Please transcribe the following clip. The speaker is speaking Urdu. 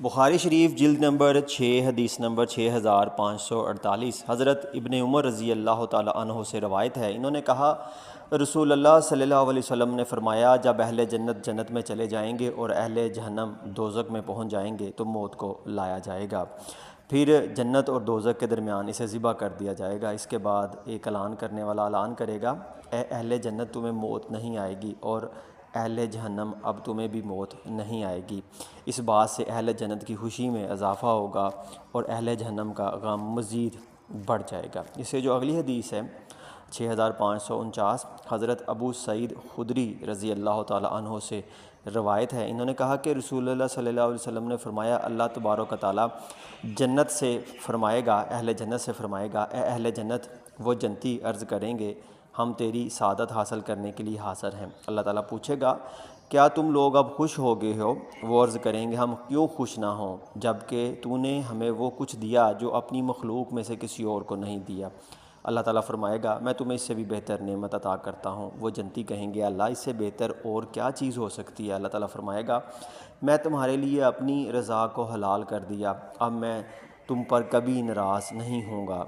بخاری شریف جلد نمبر 6 حدیث نمبر 6548 حضرت ابن عمر رضی اللہ تعالی عنہ سے روایت ہے، انہوں نے کہا رسول اللہ صلی اللہ علیہ وسلم نے فرمایا، جب اہل جنت جنت میں چلے جائیں گے اور اہل جہنم دوزخ میں پہنچ جائیں گے تو موت کو لایا جائے گا، پھر جنت اور دوزخ کے درمیان اسے ذبح کر دیا جائے گا۔ اس کے بعد ایک اعلان کرنے والا اعلان کرے گا، اے اہل جنت تمہیں موت نہیں آئے گی، اور اہل جہنم اب تمہیں بھی موت نہیں آئے گی۔ اس بات سے اہل جنت کی خوشی میں اضافہ ہوگا اور اہل جہنم کا غم مزید بڑھ جائے گا۔ اس سے جو اگلی حدیث ہے 6549، حضرت ابو سعید خدری رضی اللہ تعالی عنہ سے روایت ہے، انہوں نے کہا کہ رسول اللہ صلی اللہ علیہ وسلم نے فرمایا، اللہ تبارک و تعالی جنت سے فرمائے گا، اہل جنت سے فرمائے گا، اے اہل جنت، وہ جنتی عرض کریں گے، ہم تیری سعادت حاصل کرنے کے لیے حاضر ہیں۔ اللہ تعالیٰ پوچھے گا، کیا تم لوگ اب خوش ہو گئے ہو؟ وہ عرض کریں گے، ہم کیوں خوش نہ ہوں، جب کہ تو نے ہمیں وہ کچھ دیا جو اپنی مخلوق میں سے کسی اور کو نہیں دیا۔ اللہ تعالیٰ فرمائے گا، میں تمہیں اس سے بھی بہتر نعمت عطا کرتا ہوں۔ وہ جنتی کہیں گے، اللہ اس سے بہتر اور کیا چیز ہو سکتی ہے؟ اللہ تعالیٰ فرمائے گا، میں تمہارے لیے اپنی رضا کو حلال کر دیا، اب میں تم پر کبھی ناراض نہیں ہوں گا۔